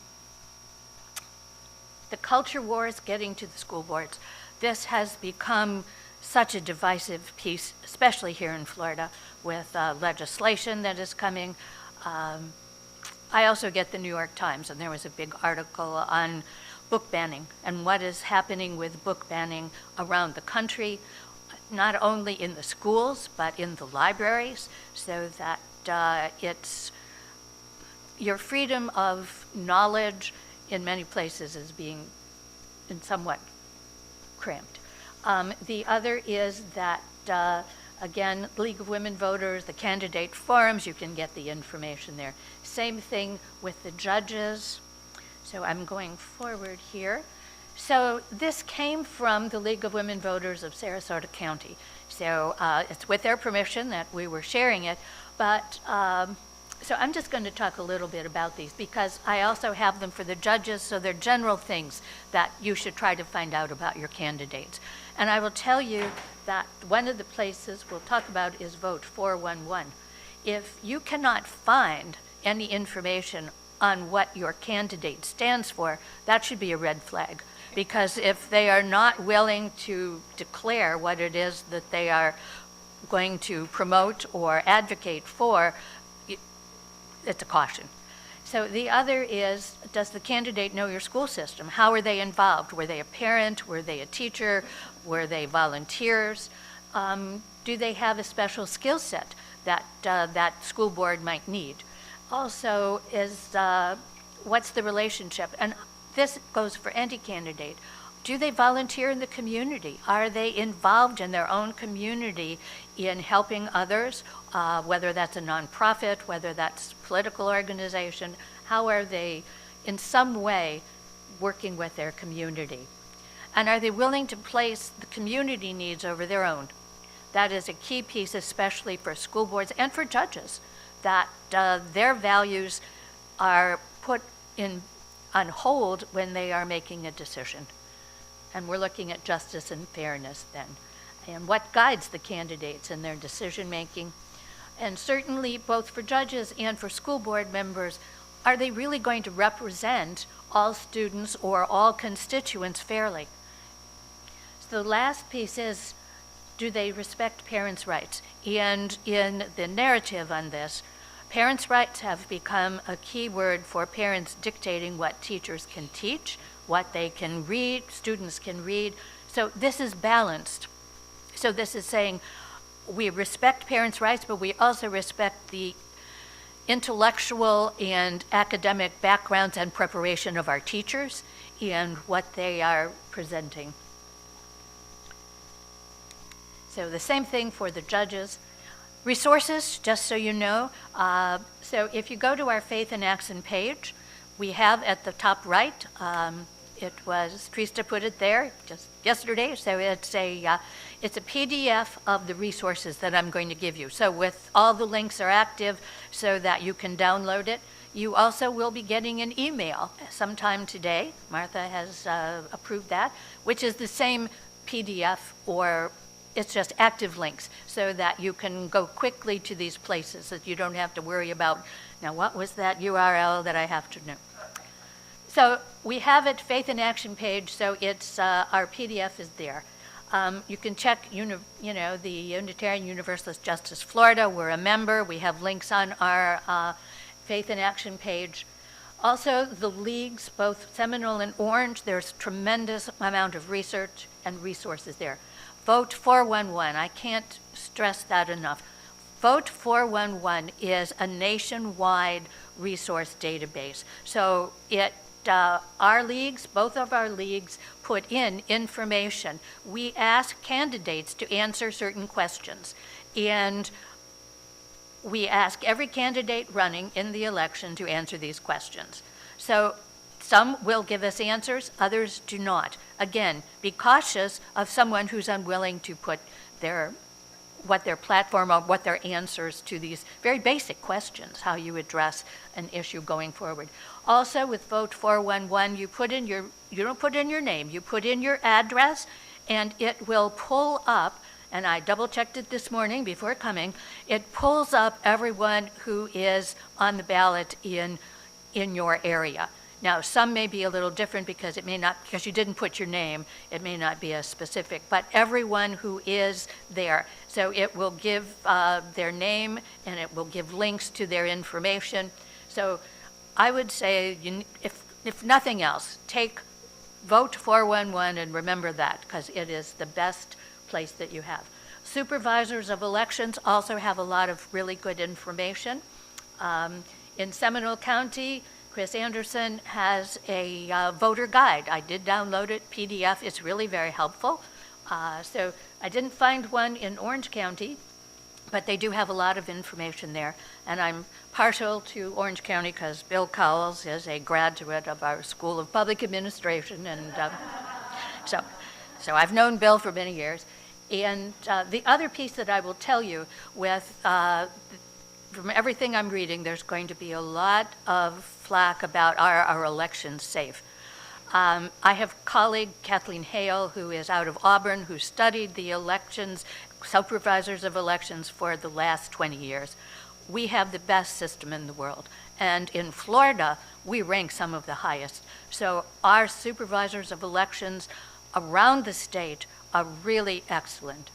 culture wars getting to the school boards. This has become such a divisive piece, especially here in Florida, with legislation that is coming. I also get the New York Times, and there was a big article on book banning and what is happening with book banning around the country, not only in the schools, but in the libraries, so that it's your freedom of knowledge in many places is being somewhat cramped. The other is that, again, League of Women Voters, the candidate forums, you can get the information there. Same thing with the judges. So I'm going forward here. So this came from the League of Women Voters of Sarasota County. So it's with their permission that we were sharing it, but so I'm just going to talk a little bit about these because I also have them for the judges, so they're general things that you should try to find out about your candidates. And I will tell you that one of the places we'll talk about is Vote 411. If you cannot find any information on what your candidate stands for, that should be a red flag. Because if they are not willing to declare what it is that they are going to promote or advocate for, it's a caution. So the other is, does the candidate know your school system? How are they involved? Were they a parent? Were they a teacher? Were they volunteers? Do they have a special skill set that that school board might need? Also, is what's the relationship? And this goes for any candidate. Do they volunteer in the community? Are they involved in their own community in helping others, whether that's a nonprofit, whether that's political organization? How are they in some way working with their community? And are they willing to place the community needs over their own? That is a key piece, especially for school boards and for judges, that their values are put on hold when they are making a decision. And we're looking at justice and fairness then, and what guides the candidates in their decision-making. And certainly, both for judges and for school board members, are they really going to represent all students or all constituents fairly? So the last piece is, do they respect parents' rights? And in the narrative on this, parents' rights have become a key word for parents dictating what teachers can teach, what they can read, students can read. So this is balanced. So this is saying we respect parents' rights, but we also respect the intellectual and academic backgrounds and preparation of our teachers and what they are presenting. So the same thing for the judges. Resources, just so you know, so if you go to our Faith in Action page, we have at the top right, it was, Trista put it there just yesterday, so it's a PDF of the resources that I'm going to give you. So with all the links are active so that you can download it. You also will be getting an email sometime today. Martha has approved that, which is the same PDF, or it's just active links so that you can go quickly to these places, that you don't have to worry about, now what was that URL that I have to know? So we have it, Faith in Action page, so it's, our PDF is there. You can check, the Unitarian Universalist Justice Florida. We're a member. We have links on our Faith in Action page. Also, the leagues, both Seminole and Orange, there's tremendous amount of research and resources there. Vote 411, I can't stress that enough. Vote 411 is a nationwide resource database. So our leagues, both of our leagues, put in information. We ask candidates to answer certain questions, and we ask every candidate running in the election to answer these questions. So some will give us answers, others do not. Again, be cautious of someone who's unwilling to put what their platform or what their answers to these very basic questions, how you address an issue going forward. Also, with Vote 411, you don't put in your name, you put in your address, and it will pull up, and I double-checked it this morning before coming, it pulls up everyone who is on the ballot in your area. Now, some may be a little different because because you didn't put your name, it may not be as specific, but everyone who is there. So it will give their name, and it will give links to their information. So I would say, if nothing else, take Vote 411 and remember that, because it is the best place that you have. Supervisors of elections also have a lot of really good information. In Seminole County, Chris Anderson has a voter guide. I did download it, PDF. It's really very helpful. So I didn't find one in Orange County, but they do have a lot of information there. And I'm partial to Orange County because Bill Cowles is a graduate of our School of Public Administration. And so I've known Bill for many years. And the other piece that I will tell you from everything I'm reading, there's going to be a lot of flack about our elections safe. I have colleague Kathleen Hale, who is out of Auburn, who studied the elections, supervisors of elections for the last 20 years. We have the best system in the world. And in Florida, we rank some of the highest. So our supervisors of elections around the state are really excellent.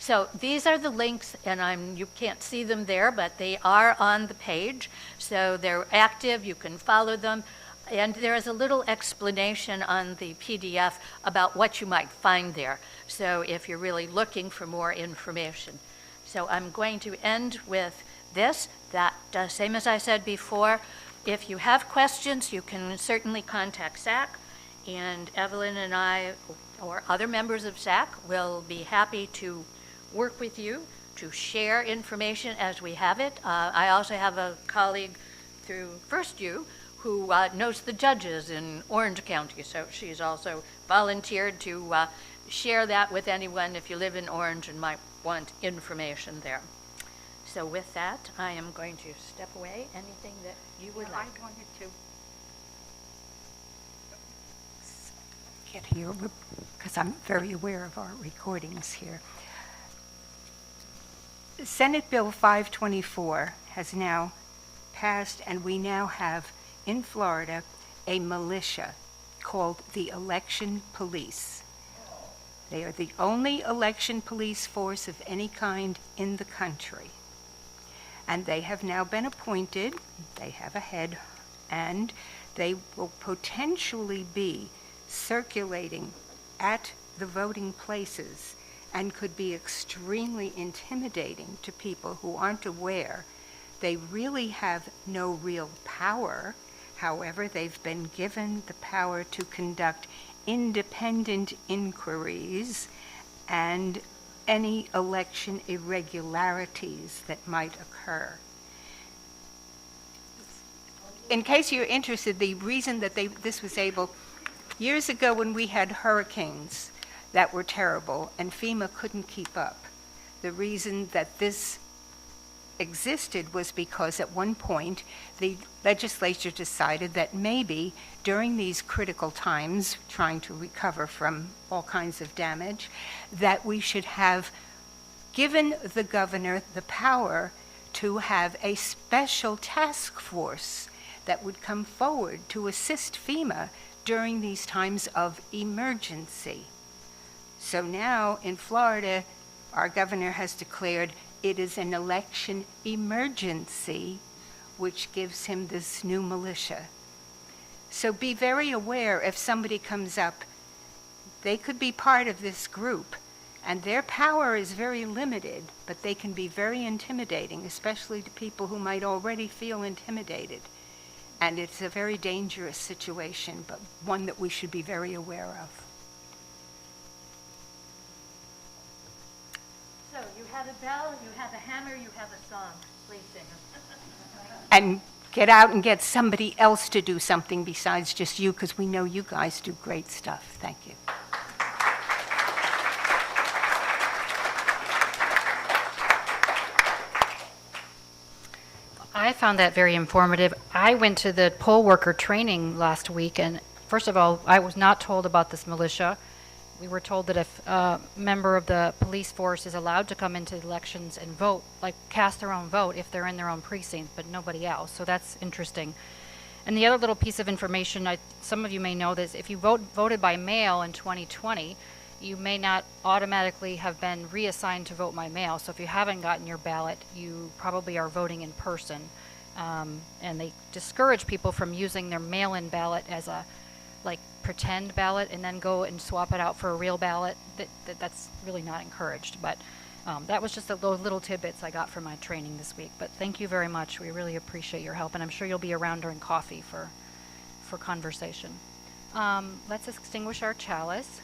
So these are the links, and you can't see them there, but they are on the page. So they're active, you can follow them. And there is a little explanation on the PDF about what you might find there. So if you're really looking for more information. So I'm going to end with this, that same as I said before, if you have questions, you can certainly contact SAC, and Evelyn and I, or other members of SAC, will be happy to work with you to share information as we have it. I also have a colleague through First U who knows the judges in Orange County, so she's also volunteered to share that with anyone if you live in Orange and might want information there. So with that, I am going to step away. Anything that you would like? I wanted to get here because I'm very aware of our recordings here. Senate Bill 524 has now passed, and we now have in Florida a militia called the Election Police. They are the only election police force of any kind in the country. And they have now been appointed, they have a head, and they will potentially be circulating at the voting places and could be extremely intimidating to people who aren't aware. They really have no real power. However, they've been given the power to conduct independent inquiries and any election irregularities that might occur. In case you're interested, the reason that this was able, years ago when we had hurricanes that were terrible and FEMA couldn't keep up, the reason that this existed was because at one point the legislature decided that maybe during these critical times, trying to recover from all kinds of damage, that we should have given the governor the power to have a special task force that would come forward to assist FEMA during these times of emergency. So now in Florida, our governor has declared it is an election emergency, which gives him this new militia. So be very aware if somebody comes up, they could be part of this group, and their power is very limited, but they can be very intimidating, especially to people who might already feel intimidated. And it's a very dangerous situation, but one that we should be very aware of. So you have a bell, you have a hammer, you have a song. Please sing. And get out and get somebody else to do something besides just you, because we know you guys do great stuff. Thank you. I found that very informative. I went to the poll worker training last week, and first of all, I was not told about this militia. We were told that if a member of the police force is allowed to come into elections and vote, like cast their own vote if they're in their own precinct, but nobody else. So that's interesting. And the other little piece of information, some of you may know this, if you voted by mail in 2020, you may not automatically have been reassigned to vote by mail. So if you haven't gotten your ballot, you probably are voting in person. And they discourage people from using their mail-in ballot as a pretend ballot and then go and swap it out for a real ballot. That's really not encouraged. But that was just those little tidbits I got from my training this week. But thank you very much. We really appreciate your help, and I'm sure you'll be around during coffee for conversation. Let's extinguish our chalice.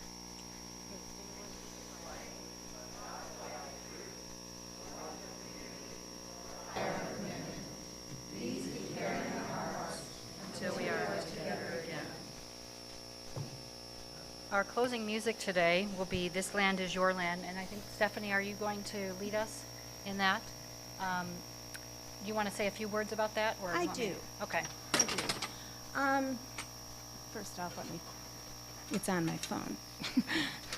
Until we are together again. Our closing music today will be This Land Is Your Land, and I think, Stephanie, are you going to lead us in that? You want to say a few words about that? Or I you want me do. to- Okay. I do. First off, it's on my phone.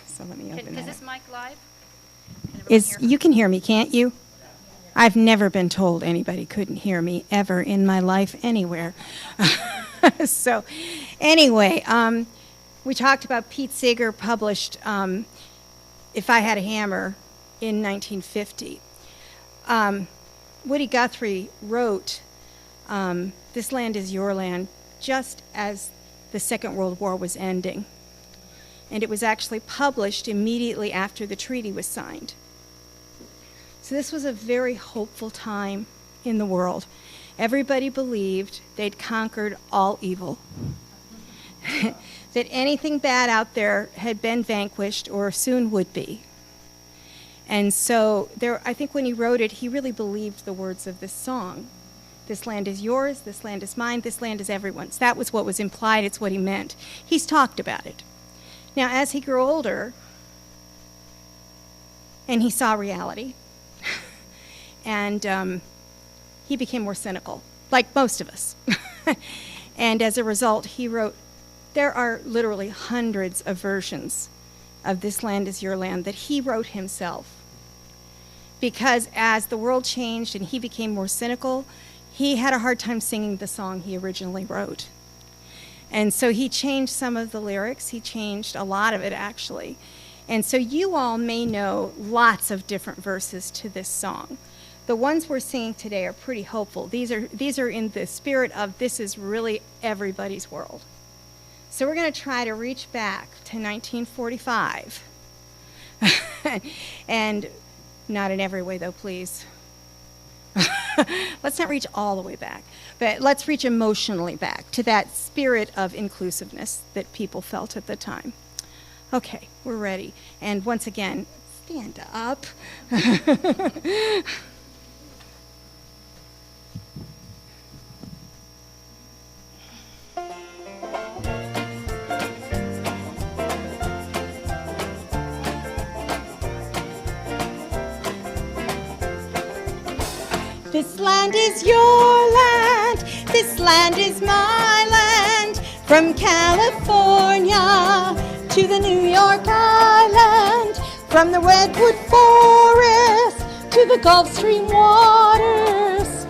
So let me open Is that this up. mic live? Can everyone hear? You can hear me, can't you? I've never been told anybody couldn't hear me ever in my life anywhere. So anyway, we talked about Pete Seeger published If I Had a Hammer in 1950. Woody Guthrie wrote This Land Is Your Land just as the Second World War was ending. And it was actually published immediately after the treaty was signed. So this was a very hopeful time in the world. Everybody believed they'd conquered all evil. That anything bad out there had been vanquished or soon would be. And so I think when he wrote it, he really believed the words of this song. This land is yours, this land is mine, this land is everyone's. That was what was implied, it's what he meant. He's talked about it. Now, as he grew older, and he saw reality, and he became more cynical, like most of us. And as a result, he wrote, there are literally hundreds of versions of This Land Is Your Land that he wrote himself. Because as the world changed and he became more cynical, he had a hard time singing the song he originally wrote. And so he changed some of the lyrics. He changed a lot of it, actually. And so you all may know lots of different verses to this song. The ones we're singing today are pretty hopeful. These are in the spirit of this is really everybody's world. So we're going to try to reach back to 1945. And not in every way, though, please. Let's not reach all the way back, but let's reach emotionally back to that spirit of inclusiveness that people felt at the time. Okay, we're ready. And once again, stand up. This land is your land, this land is my land, from California to the New York Island, from the Redwood Forest to the Gulf Stream waters.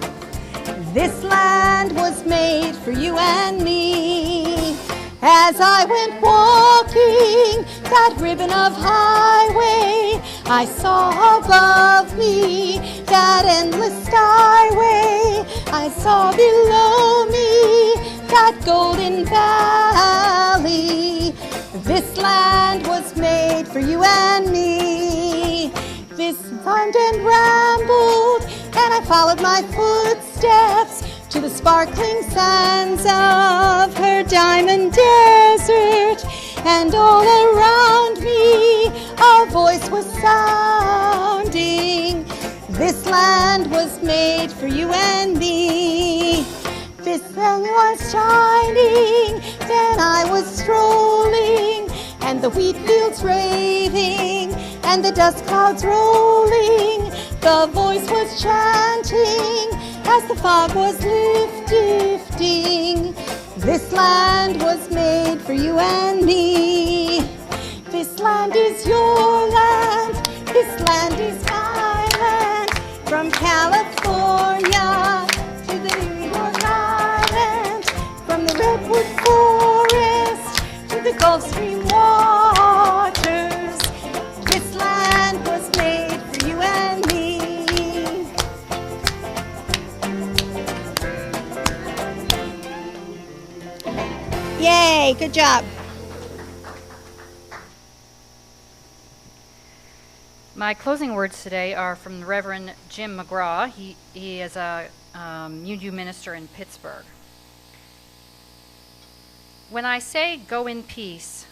This land was made for you and me. As I went walking that ribbon of highway, I saw above me that endless skyway. I saw below me that golden valley. This land was made for you and me. This farmed and rambled, and I followed my footsteps to the sparkling sands of her diamond desert, and all around me our voice was sounding. This land was made for you and me. This sun was shining, then I was strolling, and the wheat fields raving, and the dust clouds rolling. The voice was chanting as the fog was lifting. This land was made for you and me. This land is your land, this land is my land, from California to the New York Island, from the Redwood Forest to the Gulf Stream waters. This land was made for you and me. Yay, good job. My closing words today are from the Reverend Jim McGraw. He is a UU minister in Pittsburgh. When I say go in peace,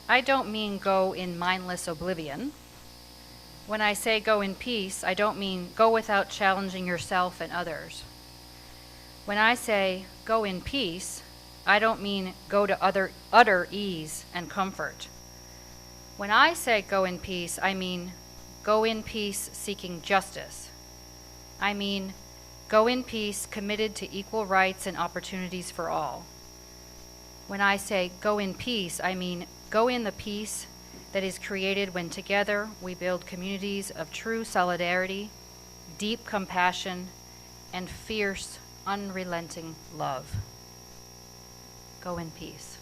I don't mean go in mindless oblivion. When I say go in peace, I don't mean go without challenging yourself and others. When I say go in peace, I don't mean go to utter ease and comfort. When I say go in peace, I mean go in peace seeking justice. I mean go in peace committed to equal rights and opportunities for all. When I say go in peace, I mean go in the peace that is created when together we build communities of true solidarity, deep compassion, and fierce, unrelenting love. Go in peace.